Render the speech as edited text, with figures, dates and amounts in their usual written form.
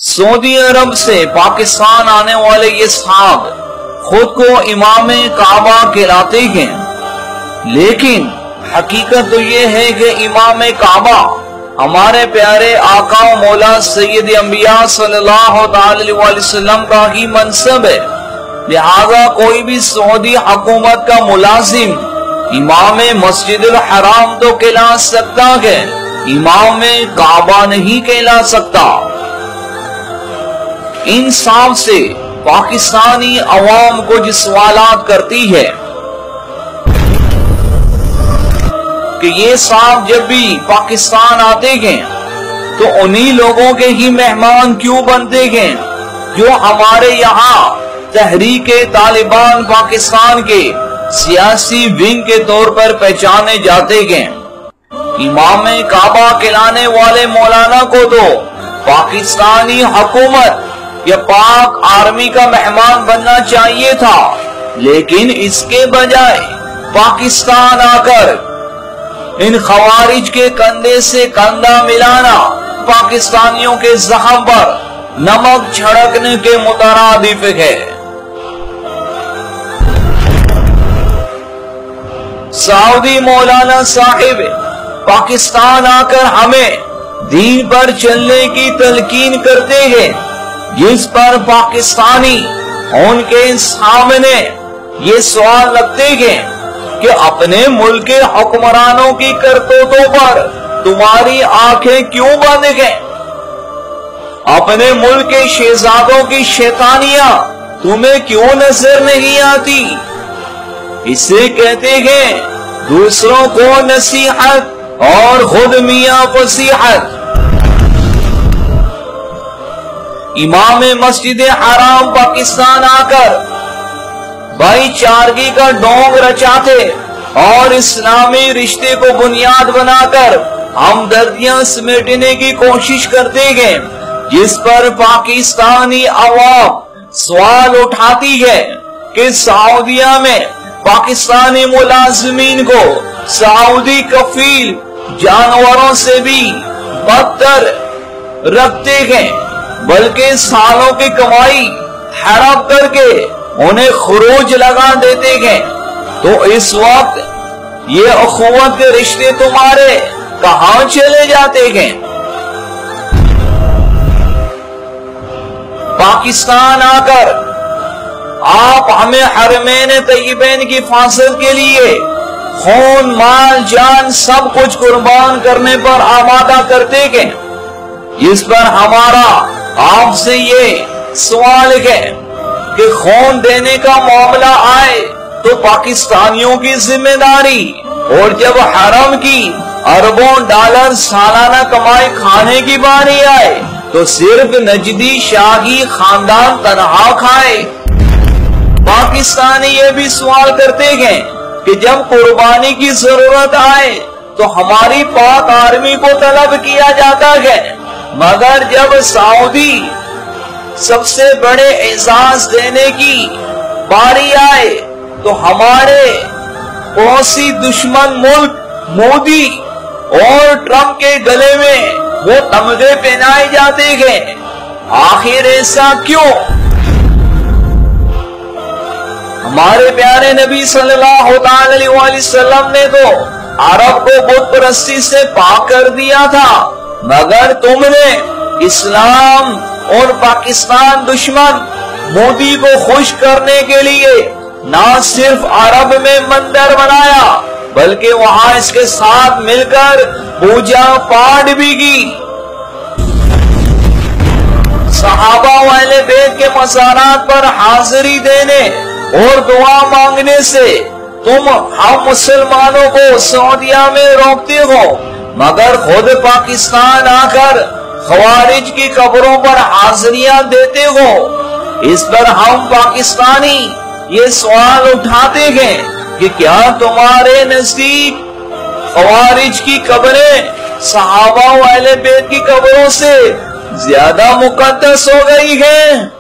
Saudi अरब से पाकिस्तान आने वाले ये साहब खुद को इमाम काबा कहलाते हैं, लेकिन हकीकत तो ये है कि इमाम काबा हमारे प्यारे आका मौला सैयद अंबिया सल्लल्लाहु अलैहि वसल्लम का ही मनसब है। लिहाजा कोई भी सऊदी हुकूमत का मुलाजिम इमाम मस्जिद हराम तो कहला सकता है, इमाम काबा नहीं कहला सकता। इंसाफ से पाकिस्तानी अवाम को जो सवालात करती है कि ये साहब जब भी पाकिस्तान आते हैं तो उन्हीं लोगों के ही मेहमान क्यों बनते हैं जो हमारे यहाँ तहरीक तालिबान पाकिस्तान के सियासी विंग के तौर पर पहचाने जाते हैं। इमाम काबा कहलाने वाले मौलाना को तो पाकिस्तानी हुकूमत या पाक आर्मी का मेहमान बनना चाहिए था, लेकिन इसके बजाय पाकिस्तान आकर इन खवारिज के कंधे से कंधा मिलाना पाकिस्तानियों के जख्म पर नमक छिड़कने के मुतरादिफ है। सऊदी मौलाना साहिब पाकिस्तान आकर हमें दीन पर चलने की तलकीन करते हैं, जिस पर पाकिस्तानी उनके सामने ये सवाल रखते हैं कि अपने मुल्क के हुक्मरानों की करतूतों पर तुम्हारी आंखें क्यों बंद हैं? अपने मुल्क के शहजादों की शैतानियां तुम्हें क्यों नजर नहीं आती? इसे कहते हैं दूसरों को नसीहत और खुद मियां फसीहत। इमाम मस्जिद हराम पाकिस्तान आकर भाईचारगी का ढोंग रचाते और इस्लामी रिश्ते को बुनियाद बनाकर हमदर्दियां समेटने की कोशिश करते हैं, जिस पर पाकिस्तानी अवाम सवाल उठाती है कि सऊदीया में पाकिस्तानी मुलाजिमीन को सऊदी कफील जानवरों से भी बदतर रखते हैं, बल्कि सालों की कमाई हड़प करके उन्हें खरोज लगा देते हैं। तो इस वक्त ये अखुवत के रिश्ते तुम्हारे कहां चले जाते हैं? पाकिस्तान आकर आप हमें हरमैन तय्यबैन की हिफाजत के लिए खून माल जान सब कुछ कुर्बान करने पर आमादा करते हैं, इस पर हमारा आपसे ये सवाल है कि खून देने का मामला आए तो पाकिस्तानियों की जिम्मेदारी, और जब हरम की अरबों डॉलर सालाना कमाई खाने की बारी आए तो सिर्फ नजदी शाही खानदान तनहा खाए। पाकिस्तानी ये भी सवाल करते हैं कि जब कुर्बानी की जरूरत आए तो हमारी पाक आर्मी को तलब किया जाता है, मगर जब सऊदी सबसे बड़े एजाज देने की बारी आए तो हमारे पड़ोसी दुश्मन मुल्क मोदी और ट्रंप के गले में वो तमगे पहनाए जाते हैं। आखिर ऐसा क्यों? हमारे प्यारे नबी सल्लल्लाहु अलैहि वसल्लम ने तो अरब को बुत परस्ती से पाक कर दिया था, मगर तुमने इस्लाम और पाकिस्तान दुश्मन मोदी को खुश करने के लिए न सिर्फ अरब में मंदिर बनाया, बल्कि वहां इसके साथ मिलकर पूजा पाठ भी की। सहाबा वाले बैत के मज़ारात पर हाजिरी देने और दुआ मांगने से तुम हम मुसलमानों को सऊदीया में रोकते हो, मगर खुद पाकिस्तान आकर खवारिज की कब्रों पर हाजिरियां देते हो। इस पर हम पाकिस्तानी ये सवाल उठाते हैं कि क्या तुम्हारे नजदीक खवारिज की कब्रें सहाबा वाले बैत की कब्रों से ज्यादा मुकद्दस हो गई हैं?